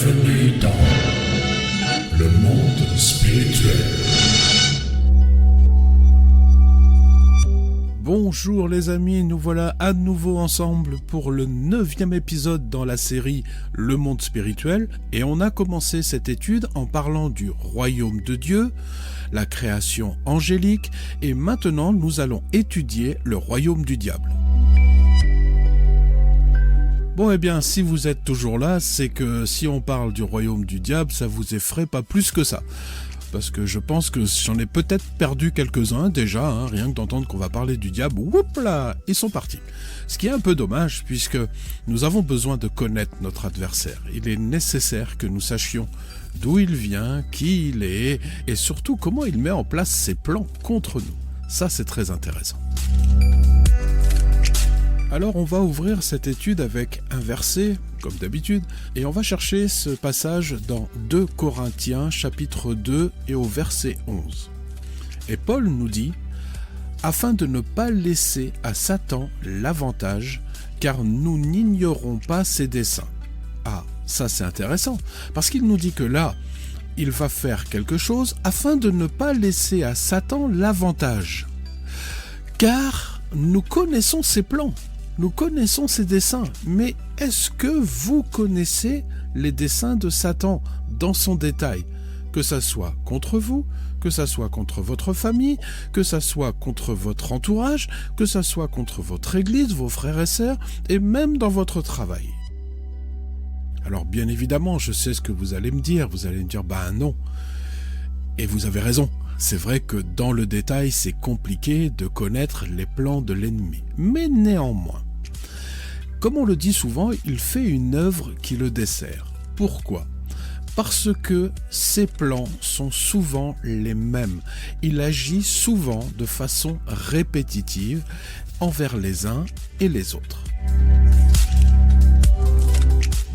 Bienvenue dans le monde spirituel. Bonjour les amis, nous voilà à nouveau ensemble pour le 9e épisode dans la série Le monde spirituel, et on a commencé cette étude en parlant du royaume de Dieu, la création angélique, et maintenant nous allons étudier le royaume du diable. Bon, eh bien, si vous êtes toujours là, c'est que si on parle du royaume du diable, ça vous effraie pas plus que ça. Parce que je pense que j'en ai peut-être perdu quelques-uns déjà, rien que d'entendre qu'on va parler du diable, whoop là, ils sont partis. Ce qui est un peu dommage, puisque nous avons besoin de connaître notre adversaire. Il est nécessaire que nous sachions d'où il vient, qui il est, et surtout comment il met en place ses plans contre nous. Ça, c'est très intéressant. Alors on va ouvrir cette étude avec un verset, comme d'habitude, et on va chercher ce passage dans 2 Corinthiens chapitre 2 et au verset 11. Et Paul nous dit « Afin de ne pas laisser à Satan l'avantage, car nous n'ignorons pas ses desseins. » Ah, ça c'est intéressant, parce qu'il nous dit que là, il va faire quelque chose afin de ne pas laisser à Satan l'avantage. Car nous connaissons ses plans. Nous connaissons ses desseins, mais est-ce que vous connaissez les desseins de Satan dans son détail? Que ça soit contre vous, que ça soit contre votre famille, que ça soit contre votre entourage, que ça soit contre votre église, vos frères et sœurs, et même dans votre travail. Alors bien évidemment, je sais ce que vous allez me dire. Vous allez me dire, non. Et vous avez raison. C'est vrai que dans le détail, c'est compliqué de connaître les plans de l'ennemi. Mais néanmoins, comme on le dit souvent, il fait une œuvre qui le dessert. Pourquoi ? Parce que ses plans sont souvent les mêmes. Il agit souvent de façon répétitive envers les uns et les autres.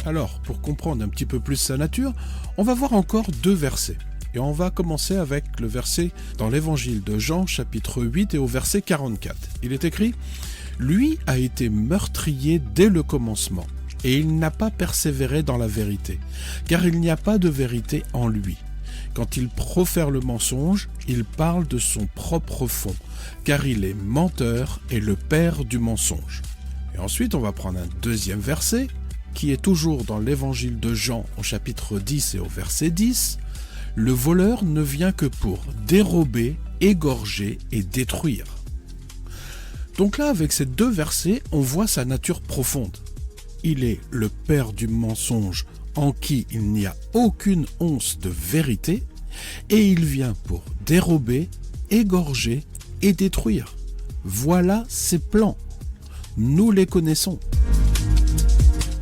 Alors, pour comprendre un petit peu plus sa nature, on va voir encore 2 versets. Et on va commencer avec le verset dans l'évangile de Jean, chapitre 8 et au verset 44. Il est écrit « Lui a été meurtrier dès le commencement, et il n'a pas persévéré dans la vérité, car il n'y a pas de vérité en lui. Quand il profère le mensonge, il parle de son propre fond, car il est menteur et le père du mensonge. » Et ensuite, on va prendre un 2e verset, qui est toujours dans l'évangile de Jean, au chapitre 10 et au verset 10. Le voleur ne vient que pour dérober, égorger et détruire. Donc là, avec ces 2 versets, on voit sa nature profonde. Il est le père du mensonge en qui il n'y a aucune once de vérité, et il vient pour dérober, égorger et détruire. Voilà ses plans. Nous les connaissons.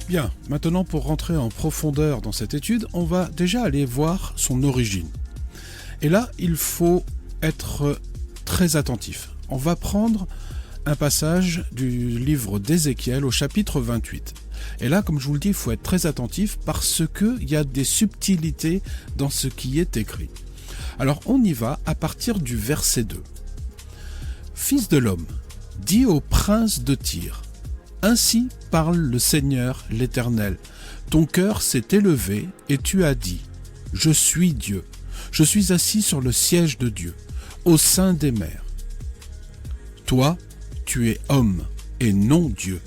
Bien, maintenant pour rentrer en profondeur dans cette étude, on va déjà aller voir son origine. Et là, il faut être très attentif. On va prendre un passage du livre d'Ézéchiel au chapitre 28. Et là, comme je vous le dis, il faut être très attentif parce qu'il y a des subtilités dans ce qui est écrit. Alors on y va à partir du verset 2. « Fils de l'homme, dis au prince de Tyr, ainsi parle le Seigneur l'Éternel. Ton cœur s'est élevé et tu as dit, je suis Dieu. Je suis assis sur le siège de Dieu, au sein des mers. Toi, tu es homme et non Dieu,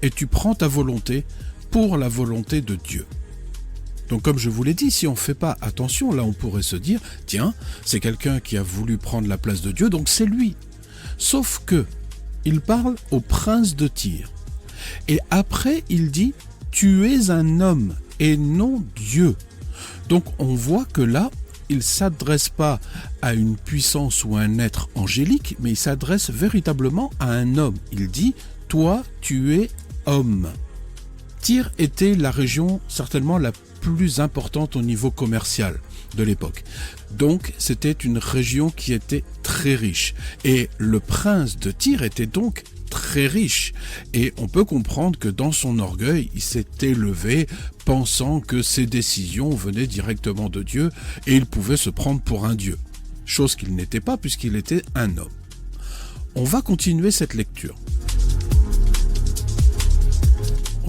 et tu prends ta volonté pour la volonté de Dieu. » Donc comme je vous l'ai dit, si on ne fait pas attention, là on pourrait se dire, tiens, c'est quelqu'un qui a voulu prendre la place de Dieu, donc c'est lui. Sauf que, il parle au prince de Tyr. Et après, il dit « Tu es un homme et non Dieu ». Donc on voit que là, il ne s'adresse pas à une puissance ou un être angélique, mais il s'adresse véritablement à un homme. Il dit « Toi, tu es homme ». Tyr était la région certainement la plus importante au niveau commercial de l'époque. Donc c'était une région qui était très riche. Et le prince de Tyr était donc très riche, et on peut comprendre que dans son orgueil, il s'est élevé pensant que ses décisions venaient directement de Dieu et il pouvait se prendre pour un dieu, chose qu'il n'était pas puisqu'il était un homme. On va continuer cette lecture.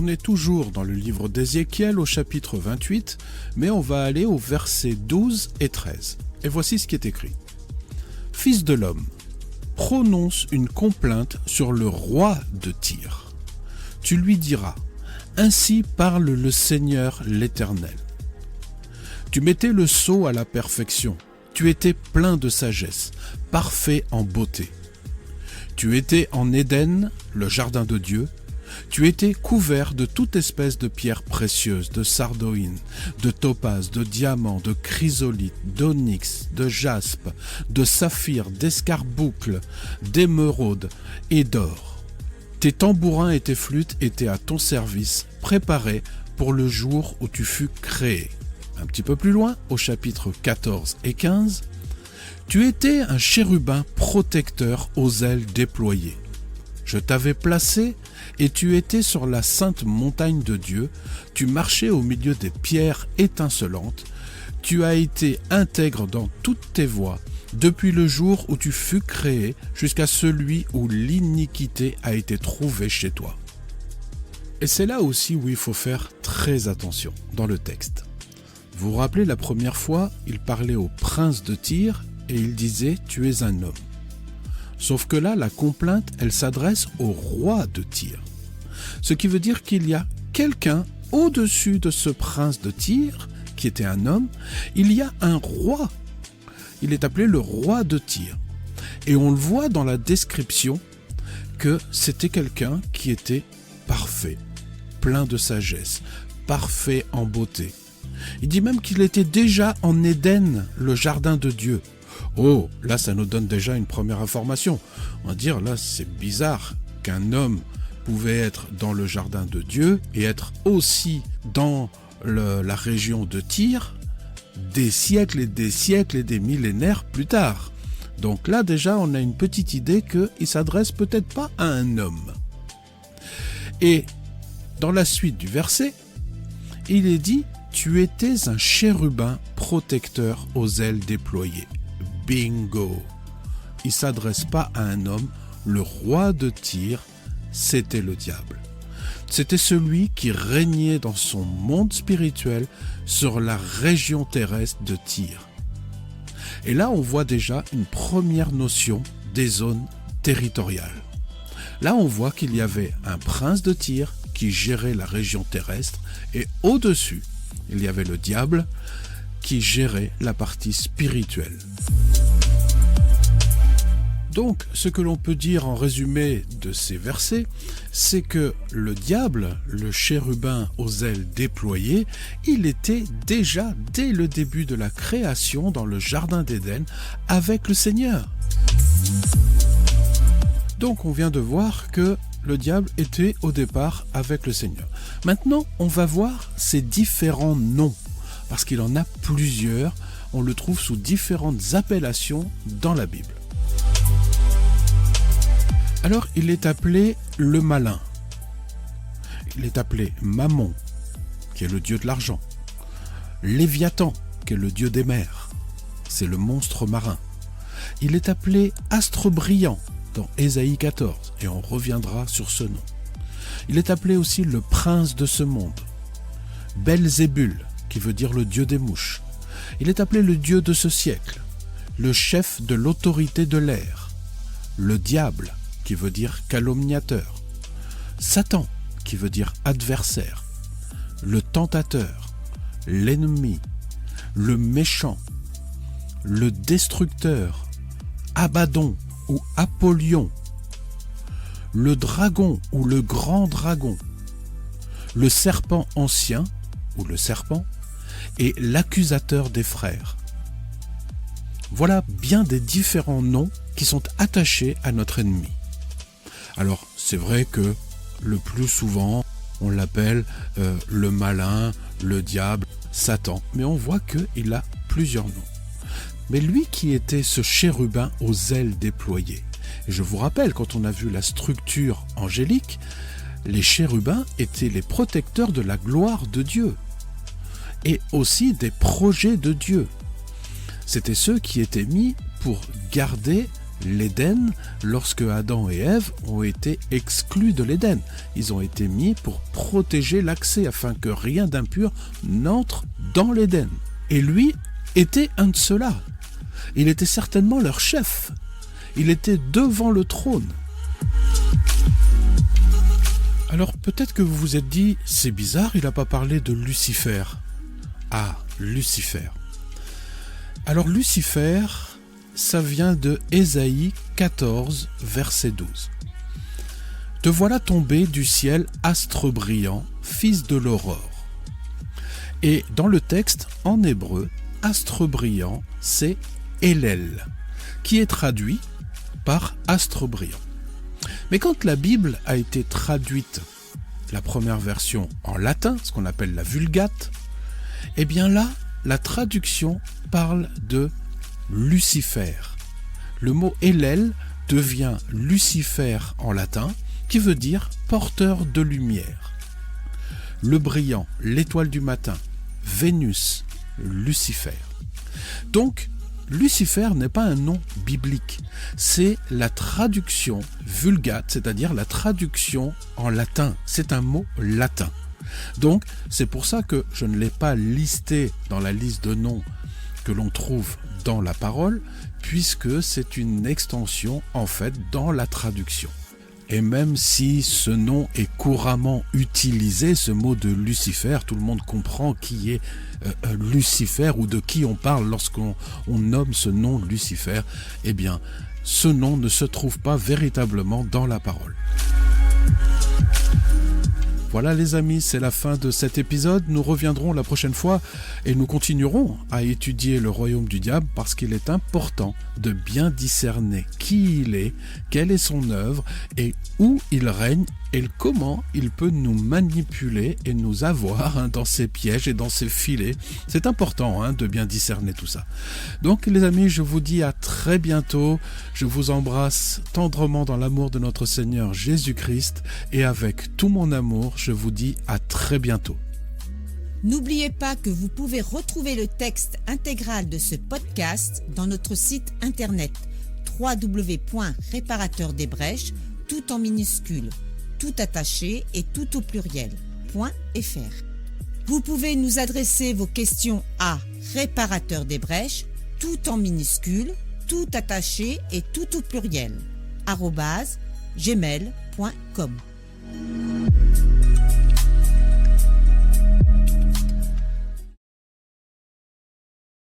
On est toujours dans le livre d'Ézéchiel au chapitre 28, mais on va aller au versets 12 et 13. Et voici ce qui est écrit. « Fils de l'homme, prononce une complainte sur le roi de Tyr. Tu lui diras, ainsi parle le Seigneur l'Éternel. Tu mettais le sceau à la perfection, tu étais plein de sagesse, parfait en beauté. Tu étais en Éden, le jardin de Dieu. Tu étais couvert de toute espèce de pierres précieuses, de sardoïne, de topaze, de diamant, de chrysolite, d'onyx, de jaspe, de saphir, d'escarboucle, d'émeraude et d'or. Tes tambourins et tes flûtes étaient à ton service, préparés pour le jour où tu fus créé. » Un petit peu plus loin, au chapitre 14 et 15, « Tu étais un chérubin protecteur aux ailes déployées. Je t'avais placé et tu étais sur la sainte montagne de Dieu, tu marchais au milieu des pierres étincelantes, tu as été intègre dans toutes tes voies, depuis le jour où tu fus créé jusqu'à celui où l'iniquité a été trouvée chez toi. » Et c'est là aussi où il faut faire très attention dans le texte. Vous vous rappelez, la première fois, il parlait au prince de Tyr et il disait « Tu es un homme ». Sauf que là, la complainte, elle s'adresse au roi de Tyr. Ce qui veut dire qu'il y a quelqu'un au-dessus de ce prince de Tyr, qui était un homme, il y a un roi. Il est appelé le roi de Tyr. Et on le voit dans la description que c'était quelqu'un qui était parfait, plein de sagesse, parfait en beauté. Il dit même qu'il était déjà en Éden, le jardin de Dieu. Oh, là ça nous donne déjà une première information. On va dire, là c'est bizarre qu'un homme pouvait être dans le jardin de Dieu et être aussi dans la région de Tyr des siècles et des millénaires plus tard. Donc là déjà on a une petite idée qu'il s'adresse peut-être pas à un homme. Et dans la suite du verset, il est dit « Tu étais un chérubin protecteur aux ailes déployées. » Bingo! Il ne s'adresse pas à un homme, le roi de Tyr, c'était le diable. C'était celui qui régnait dans son monde spirituel sur la région terrestre de Tyr. Et là, on voit déjà une première notion des zones territoriales. Là, on voit qu'il y avait un prince de Tyr qui gérait la région terrestre et au-dessus, il y avait le diable qui gérait la partie spirituelle. Donc, ce que l'on peut dire en résumé de ces versets, c'est que le diable, le chérubin aux ailes déployées, il était déjà dès le début de la création dans le jardin d'Éden avec le Seigneur. Donc, on vient de voir que le diable était au départ avec le Seigneur. Maintenant, on va voir ses différents noms, parce qu'il en a plusieurs, on le trouve sous différentes appellations dans la Bible. Alors, il est appelé le malin. Il est appelé Mammon, qui est le dieu de l'argent. Léviathan, qui est le dieu des mers. C'est le monstre marin. Il est appelé Astre brillant dans Ésaïe 14, et on reviendra sur ce nom. Il est appelé aussi le prince de ce monde. Belzébul, qui veut dire le dieu des mouches. Il est appelé le dieu de ce siècle, le chef de l'autorité de l'air, le diable, qui veut dire calomniateur, Satan, qui veut dire adversaire, le tentateur, l'ennemi, le méchant, le destructeur, Abaddon ou Apollyon, le dragon ou le grand dragon, le serpent ancien ou le serpent et l'accusateur des frères. Voilà bien des différents noms qui sont attachés à notre ennemi. Alors, c'est vrai que le plus souvent, on l'appelle le malin, le diable, Satan. Mais on voit qu'il a plusieurs noms. Mais lui qui était ce chérubin aux ailes déployées. Et je vous rappelle, quand on a vu la structure angélique, les chérubins étaient les protecteurs de la gloire de Dieu. Et aussi des projets de Dieu. C'étaient ceux qui étaient mis pour garder l'Éden lorsque Adam et Ève ont été exclus de l'Éden. Ils ont été mis pour protéger l'accès afin que rien d'impur n'entre dans l'Éden. Et lui était un de ceux-là. Il était certainement leur chef. Il était devant le trône. Alors peut-être que vous vous êtes dit, c'est bizarre, il n'a pas parlé de Lucifer. Ah, Lucifer. Alors Lucifer, ça vient de Ésaïe 14, verset 12. « Te voilà tombé du ciel, astre brillant, fils de l'aurore. » Et dans le texte, en hébreu, astre brillant, c'est Hélel, qui est traduit par astre brillant. Mais quand la Bible a été traduite, la première version en latin, ce qu'on appelle la Vulgate, eh bien là, la traduction parle de Lucifer. Le mot Hélel devient Lucifer en latin, qui veut dire porteur de lumière. Le brillant, l'étoile du matin, Vénus, Lucifer. Donc, Lucifer n'est pas un nom biblique, c'est la traduction vulgate, c'est-à-dire la traduction en latin. C'est un mot latin. Donc, c'est pour ça que je ne l'ai pas listé dans la liste de noms que l'on trouve dans la parole, puisque c'est une extension, en fait, dans la traduction. Et même si ce nom est couramment utilisé, ce mot de Lucifer, tout le monde comprend qui est Lucifer ou de qui on parle lorsqu'on nomme ce nom Lucifer, eh bien, ce nom ne se trouve pas véritablement dans la parole. Voilà les amis, c'est la fin de cet épisode. Nous reviendrons la prochaine fois et nous continuerons à étudier le royaume du diable parce qu'il est important de bien discerner qui il est, quelle est son œuvre et où il règne et comment il peut nous manipuler et nous avoir dans ses pièges et dans ses filets. C'est important de bien discerner tout ça. Donc les amis, je vous dis à très bientôt. Je vous embrasse tendrement dans l'amour de notre Seigneur Jésus-Christ et avec tout mon amour, je vous dis à très bientôt. N'oubliez pas que vous pouvez retrouver le texte intégral de ce podcast dans notre site internet www.réparateurdesbrèches, tout en minuscules, tout attaché et tout au pluriel, .fr. Vous pouvez nous adresser vos questions à réparateurdesbrèches, tout en minuscules, tout attaché et tout au pluriel, @gmail.com.